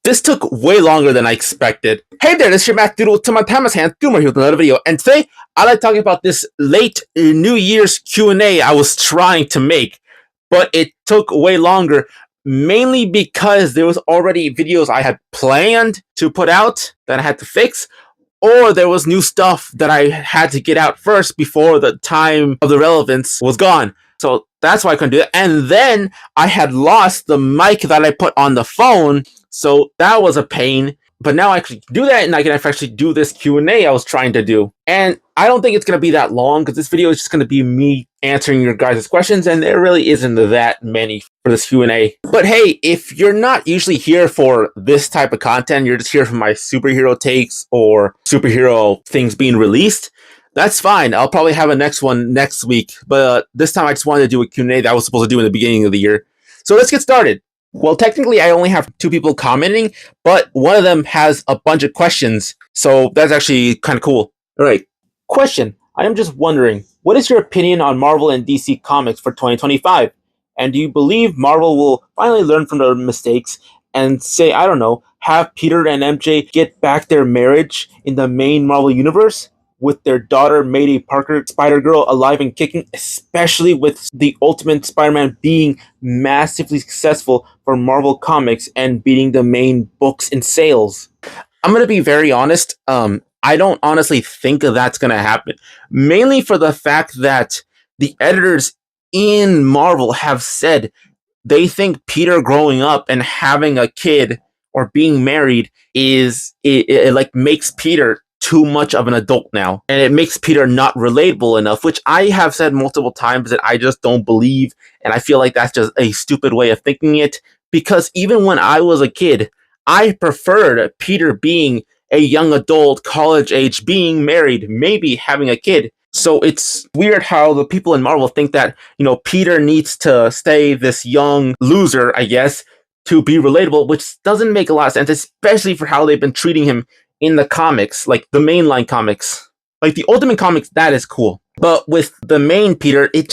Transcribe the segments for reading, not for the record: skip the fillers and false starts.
This took way longer than I expected. Hey there, this is your Matt Doodle to my Thomas Hand Doomer here with another video, and today I like talking about this late New Year's Q&A I was trying to make, but it took way longer, mainly because there was already videos I had planned to put out that I had to fix, or there was new stuff that I had to get out first before the time of the relevance was gone. So that's why I couldn't do it. And then I had lost the mic that I put on the phone, so that was a pain. But now I can do that, and I can actually do this Q&A I was trying to do. And I don't think it's going to be that long, because this video is just going to be me answering your guys' questions, and there really isn't that many for this Q&A. But hey, if you're not usually here for this type of content, you're just here for my superhero takes or superhero things being released, that's fine. I'll probably have a next one next week. But this time I just wanted to do a Q&A that I was supposed to do in the beginning of the year. So let's get started. Well, technically, I only have 2 people commenting, but one of them has a bunch of questions, so that's actually kind of cool. All right, question. I am just wondering, what is your opinion on Marvel and DC Comics for 2025? And do you believe Marvel will finally learn from their mistakes and say, I don't know, have Peter and MJ get back their marriage in the main Marvel universe, with their daughter Mayday Parker, Spider-Girl, alive and kicking, especially with the Ultimate Spider-Man being massively successful for Marvel Comics and beating the main books in sales? I'm going to be very honest. I don't honestly think that's going to happen, mainly for the fact that the editors in Marvel have said they think Peter growing up and having a kid or being married it like makes Peter too much of an adult now, and it makes Peter not relatable enough, which I have said multiple times that I just don't believe, and I feel like that's just a stupid way of thinking it, because even when I was a kid, I preferred Peter being a young adult, college age, being married, maybe having a kid. So it's weird how the people in Marvel think that, Peter needs to stay this young loser, I guess, to be relatable, which doesn't make a lot of sense, especially for how they've been treating him in the comics, like the mainline comics. Like the Ultimate comics, that is cool. But with the main Peter, it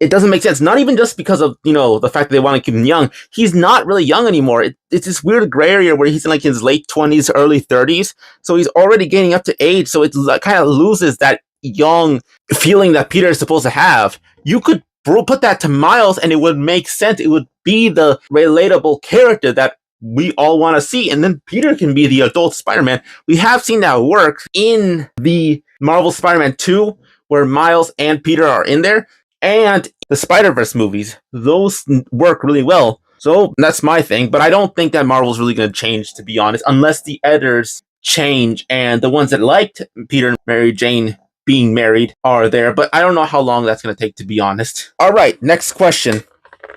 doesn't make sense. Not even just because of, the fact that they want to keep him young. He's not really young anymore. It's this weird gray area where he's in like his late 20s, early 30s. So he's already getting up to age. So it kind of loses that young feeling that Peter is supposed to have. You could put that to Miles and it would make sense. It would be the relatable character that we all want to see, and then Peter can be the adult Spider-Man. We have seen that work in the Marvel Spider-Man 2, where Miles and Peter are in there, and the Spider-Verse movies. Those work really well. So that's my thing, but I don't think that Marvel's really going to change, to be honest, unless the editors change, and the ones that liked Peter and Mary Jane being married are there, but I don't know how long that's going to take, to be honest. All right, next question.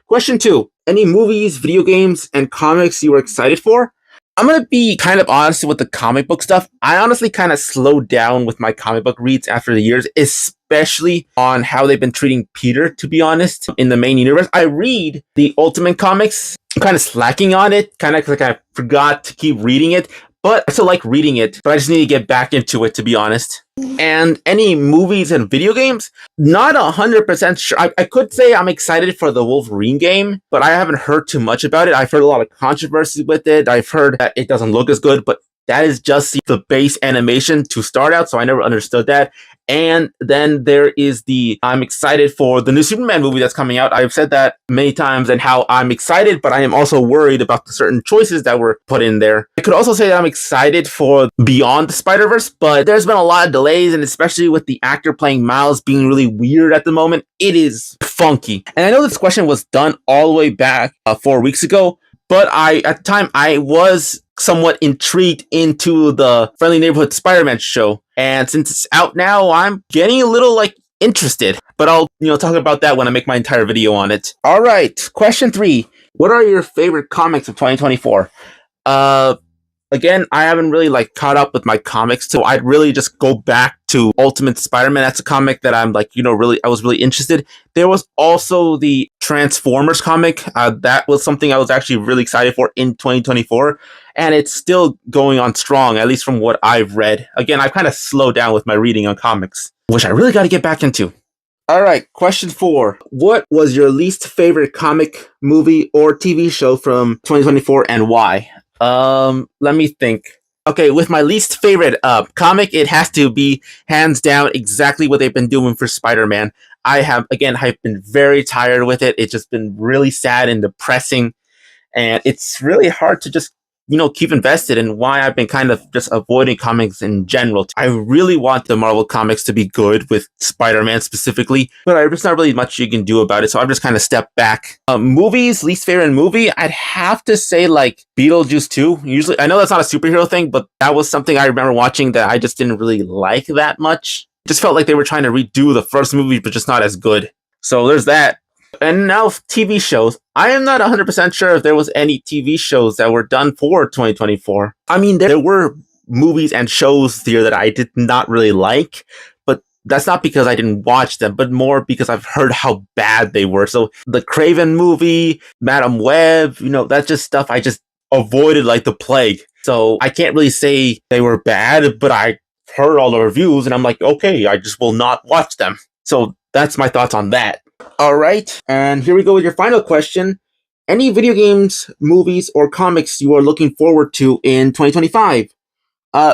Question 2. Any movies, video games, and comics you were excited for? I'm going to be kind of honest with the comic book stuff. I honestly kind of slowed down with my comic book reads after the years, especially on how they've been treating Peter, to be honest, in the main universe. I read the Ultimate comics. I'm kind of slacking on it, kind of like I forgot to keep reading it. But I still like reading it, but I just need to get back into it, to be honest. And any movies and video games? Not 100% sure. I could say I'm excited for the Wolverine game, but I haven't heard too much about it. I've heard a lot of controversy with it. I've heard that it doesn't look as good, but that is just the base animation to start out, so I never understood that. And then there is I'm excited for the new Superman movie that's coming out. I've said that many times and how I'm excited, but I am also worried about the certain choices that were put in there. I could also say that I'm excited for Beyond the Spider-Verse, but there's been a lot of delays, and especially with the actor playing Miles being really weird at the moment, it is funky. And I know this question was done all the way back 4 weeks ago, but at the time I was somewhat intrigued into the Friendly Neighborhood Spider-Man show. And since it's out now, I'm getting a little interested. But I'll talk about that when I make my entire video on it. All right, question 3. What are your favorite comics of 2024? Again, I haven't really caught up with my comics, so I'd really just go back to Ultimate Spider-Man. That's a comic that I'm I was really interested. There was also the Transformers comic. That was something I was actually really excited for in 2024, and it's still going on strong, at least from what I've read. Again, I've kind of slowed down with my reading on comics, which I really got to get back into. All right, question 4. What was your least favorite comic, movie, or TV show from 2024, and why? Let me think. Okay, with my least favorite comic, it has to be hands down exactly what they've been doing for Spider-Man. I've been very tired with it. It's just been really sad and depressing, and it's really hard to just keep invested in why I've been kind of just avoiding comics in general. I really want the Marvel comics to be good with Spider-Man specifically, but there's not really much you can do about it, so I've just kind of stepped back. Movies, least favorite movie, I'd have to say like Beetlejuice 2. Usually, I know that's not a superhero thing, but that was something I remember watching that I just didn't really like that much. It just felt like they were trying to redo the first movie, but just not as good. So there's that. And now TV shows. I am not 100% sure if there was any TV shows that were done for 2024. I mean, there were movies and shows here that I did not really like, but that's not because I didn't watch them, but more because I've heard how bad they were. So the Craven movie, Madam Web, that's just stuff I just avoided like the plague. So I can't really say they were bad, but I heard all the reviews and I'm like, okay, I just will not watch them. So that's my thoughts on that. All right, and here we go with your final question. Any video games, movies, or comics you are looking forward to in 2025?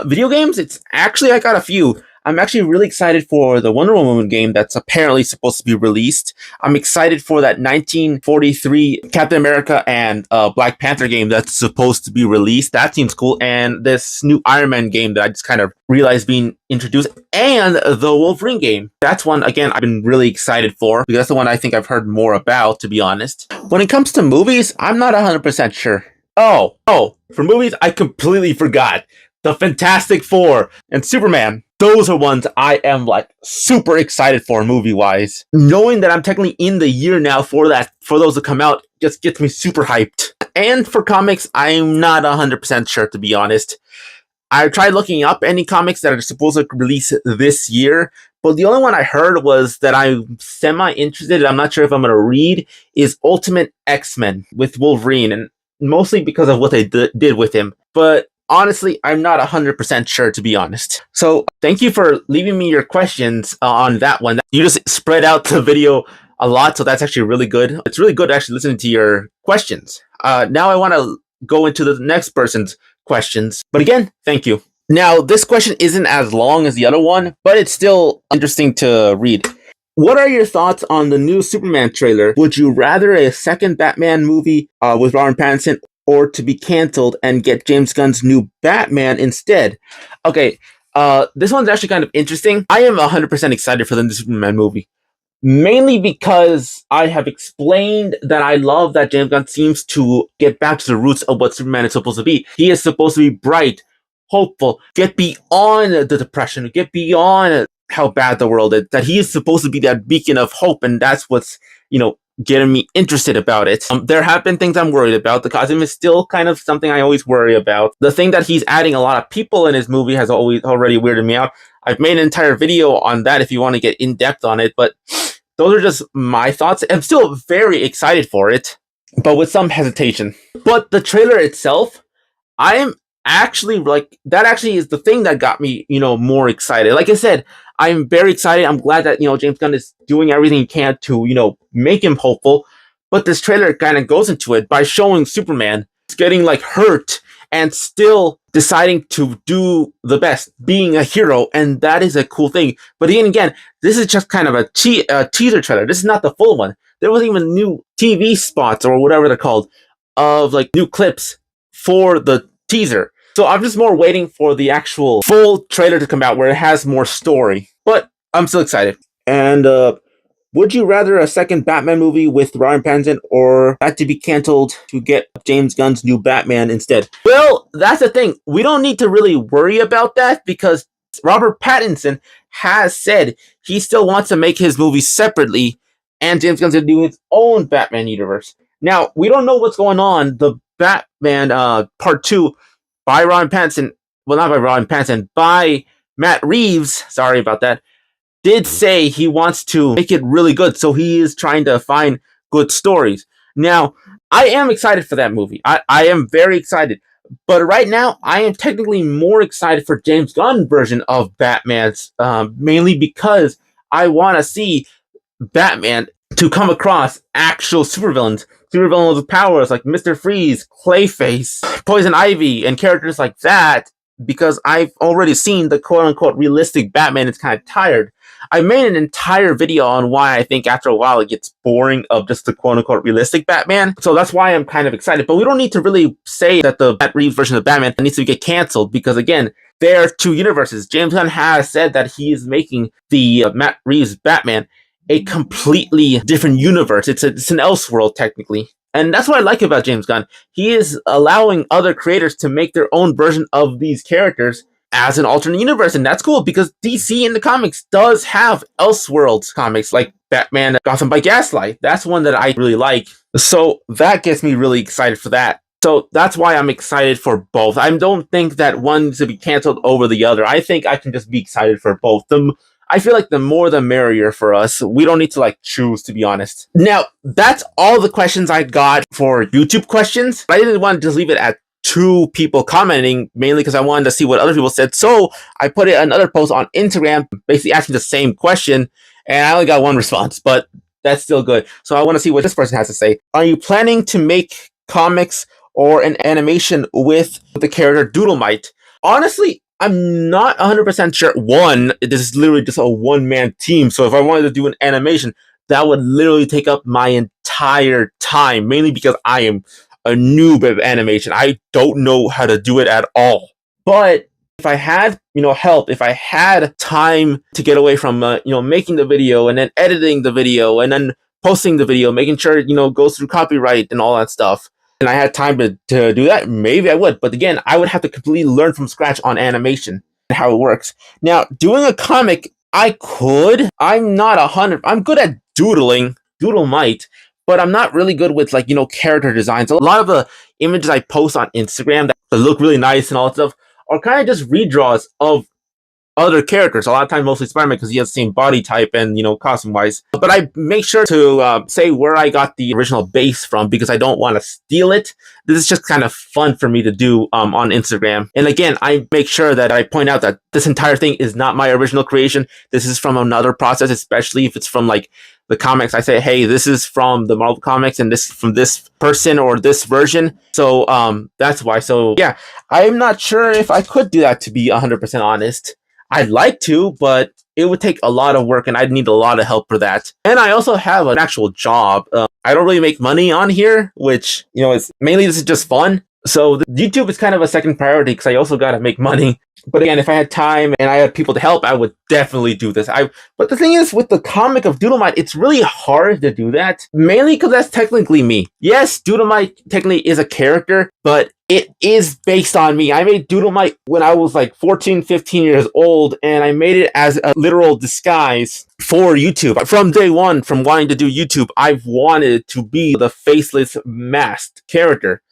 Video games? I got a few. I'm actually really excited for the Wonder Woman game that's apparently supposed to be released. I'm excited for that 1943 Captain America and Black Panther game that's supposed to be released. That seems cool. And this new Iron Man game that I just kind of realized being introduced. And the Wolverine game. That's one, again, I've been really excited for because that's the one I think I've heard more about, to be honest. When it comes to movies, I'm not 100% sure. Oh, for movies, I completely forgot. The Fantastic Four and Superman. Those are ones I am like super excited for movie-wise. Knowing that I'm technically in the year now for those to come out just gets me super hyped. And for comics, I'm not 100% sure, to be honest. I tried looking up any comics that are supposed to release this year, but the only one I heard was that I'm semi-interested, I'm not sure if I'm going to read, is Ultimate X-Men with Wolverine, and mostly because of what they did with him. But honestly, I'm not 100% sure, to be honest. So thank you for leaving me your questions on that one. You just spread out the video a lot, so that's actually really good. It's really good actually listening to your questions. Now I want to go into the next person's questions. But again, thank you. Now, this question isn't as long as the other one, but it's still interesting to read. What are your thoughts on the new Superman trailer? Would you rather a second Batman movie with Robert Pattinson or to be canceled and get James Gunn's new Batman instead? Okay, this one's actually kind of interesting. I am 100% excited for the new Superman movie. Mainly because I have explained that I love that James Gunn seems to get back to the roots of what Superman is supposed to be. He is supposed to be bright, hopeful, get beyond the depression, get beyond how bad the world is, that he is supposed to be that beacon of hope, and that's what's, getting me interested about it. There have been things I'm worried about. The costume is still kind of something I always worry about. The thing that he's adding a lot of people in his movie has already weirded me out. I've made an entire video on that if you want to get in depth on it, but those are just my thoughts. I'm still very excited for it, but with some hesitation. But the trailer itself, I am actually that actually is the thing that got me, more excited. Like I said, I'm very excited. I'm glad that, James Gunn is doing everything he can to, make him hopeful. But this trailer kind of goes into it by showing Superman getting hurt and still deciding to do the best, being a hero, and that is a cool thing. But again, this is just kind of a teaser trailer. This is not the full one. There wasn't even new TV spots or whatever they're called of new clips for the teaser. So I'm just more waiting for the actual full trailer to come out where it has more story. But I'm still excited. And would you rather a second Batman movie with Robert Pattinson or that to be canceled to get James Gunn's new Batman instead? Well, that's the thing. We don't need to really worry about that because Robert Pattinson has said he still wants to make his movie separately and James Gunn's going to do his own Batman universe. Now, we don't know what's going on. The Batman Part 2 by Robert Pattinson, well, not by Robert Pattinson, by Matt Reeves, sorry about that, did say he wants to make it really good, so he is trying to find good stories. Now, I am excited for that movie. I am very excited. But right now, I am technically more excited for James Gunn's version of Batman's, mainly because I want to see Batman to come across actual supervillains supervillains with powers like Mr. Freeze, Clayface, Poison Ivy, and characters like that, because I've already seen the quote-unquote realistic Batman, it's kind of tired. I made an entire video on why I think after a while it gets boring of just the quote-unquote realistic Batman. So that's why I'm kind of excited. But we don't need to really say that the Matt Reeves version of Batman needs to get canceled, because again, there are two universes. James Gunn has said that he is making the Matt Reeves Batman a completely different universe. It's an Elseworld, technically. And that's what I like about James Gunn. He is allowing other creators to make their own version of these characters as an alternate universe, and that's cool because DC in the comics does have Elseworlds comics like Batman Gotham by Gaslight. That's one that I really like. So that gets me really excited for that. So that's why I'm excited for both. I don't think that one needs to be canceled over the other. I think I can just be excited for both. I feel like the more the merrier for us. We don't need to like choose, to be honest. Now, that's all the questions I got for YouTube questions. I didn't want to just leave it at 2 people commenting, mainly because I wanted to see what other people said. So I put another post on Instagram basically asking the same question, and I only got 1 response, but that's still good. So I want to see what this person has to say. Are you planning to make comics or an animation with the character DoodleMight? Honestly, I'm not 100% sure. One, this is literally just a one-man team, so if I wanted to do an animation, that would literally take up my entire time, mainly because I am a noob of animation. I don't know how to do it at all. But if I had, help, if I had time to get away from, making the video and then editing the video and then posting the video, making sure it, goes through copyright and all that stuff, and I had time to do that, maybe I would. But again, I would have to completely learn from scratch on animation and how it works. Now, doing a comic, I could. I'm not 100. I'm good at doodling. DoodleMight. But I'm not really good with, character designs. A lot of the images I post on Instagram that look really nice and all that stuff are kind of just redraws of other characters. A lot of times, mostly Spider-Man, because he has the same body type and, costume-wise. But I make sure to say where I got the original base from, because I don't want to steal it. This is just kind of fun for me to do on Instagram. And again, I make sure that I point out that this entire thing is not my original creation. This is from another process, especially if it's from, the comics. I say, hey, this is from the Marvel comics and this from this person or this version. So that's why. So yeah, I'm not sure if I could do that, to be 100% honest. I'd like to, but it would take a lot of work and I'd need a lot of help for that. And I also have an actual job. I don't really make money on here, which, is mainly this is just fun. So YouTube is kind of a second priority because I also got to make money. But again, if I had time and I had people to help, I would definitely do this. But the thing is, with the comic of DoodleMight, it's really hard to do that. Mainly because that's technically me. Yes, DoodleMight technically is a character, but it is based on me. I made DoodleMight when I was 14, 15 years old, and I made it as a literal disguise for YouTube. From day one, from wanting to do YouTube, I've wanted to be the faceless masked character.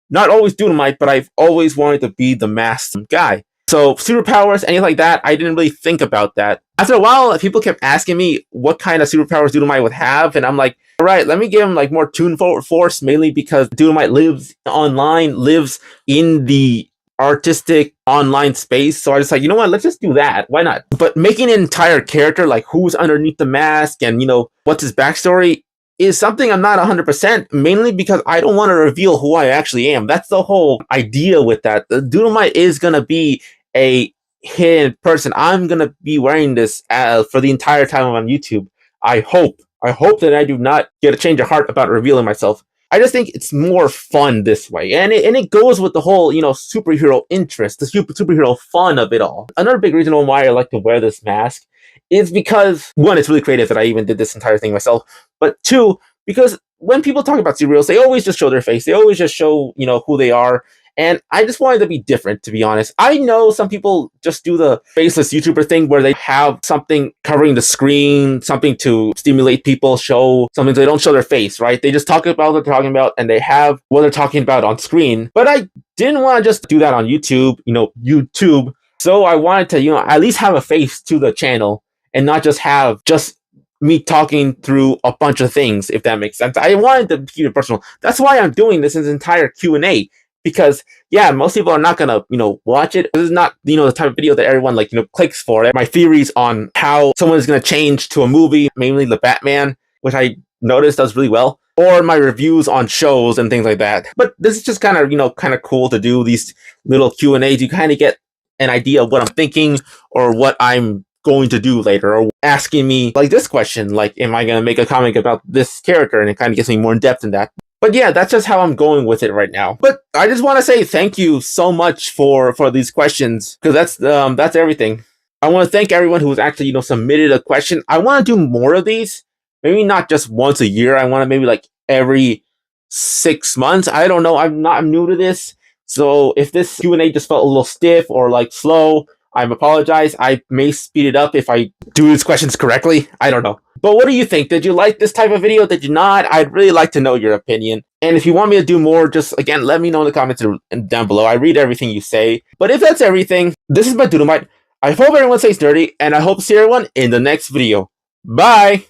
Not always DoodleMight, but I've always wanted to be the masked guy. So superpowers, anything like that, I didn't really think about that. After a while, people kept asking me what kind of superpowers DoodleMight would have, and I'm like, all right, let me give him more Toon Force, mainly because DoodleMight lives online, lives in the artistic online space. So I was like, you know what, let's just do that. Why not? But making an entire character, who's underneath the mask and, what's his backstory, is something I'm not 100%, mainly because I don't want to reveal who I actually am. That's the whole idea with that. The DoodleMight is going to be a hidden person. I'm going to be wearing this for the entire time I'm on YouTube. I hope that I do not get a change of heart about revealing myself. I just think it's more fun this way. And it goes with the whole, superhero interest, the superhero fun of it all. Another big reason why I like to wear this mask is because, one, it's really creative that I even did this entire thing myself. But two, because when people talk about superheroes, they always just show their face. They always just show, who they are. And I just wanted to be different, to be honest. I know some people just do the faceless YouTuber thing where they have something covering the screen, something to stimulate people, show something so they don't show their face, right? They just talk about what they're talking about and they have what they're talking about on screen. But I didn't want to just do that on YouTube, YouTube. So I wanted to, at least have a face to the channel and not just have just me talking through a bunch of things, if that makes sense. I wanted to keep it personal. That's why I'm doing this entire Q&A. Because, yeah, most people are not going to, watch it. This is not, the type of video that everyone, clicks for. My theories on how someone is going to change to a movie, mainly the Batman, which I noticed does really well. or my reviews on shows and things like that. But this is just kind of, kind of cool to do these little Q&As. You kind of get an idea of what I'm thinking or what I'm going to do later, or asking me like this question, like, am I going to make a comic about this character? And it kind of gets me more in depth in that. But yeah, that's just how I'm going with it right now. But I just want to say thank you so much for these questions, because that's everything. I want to thank everyone who's actually, submitted a question. I want to do more of these. Maybe not just once a year. I want to maybe like every 6 months. I don't know. I'm new to this. So if this Q&A just felt a little stiff or like slow, I apologize. I may speed it up if I do these questions correctly. I don't know. But what do you think? Did you like this type of video? Did you not? I'd really like to know your opinion. And if you want me to do more, just, again, let me know in the comments down below. I read everything you say. But if that's everything, this is my DoodleMight. I hope everyone stays dirty, and I hope to see everyone in the next video. Bye!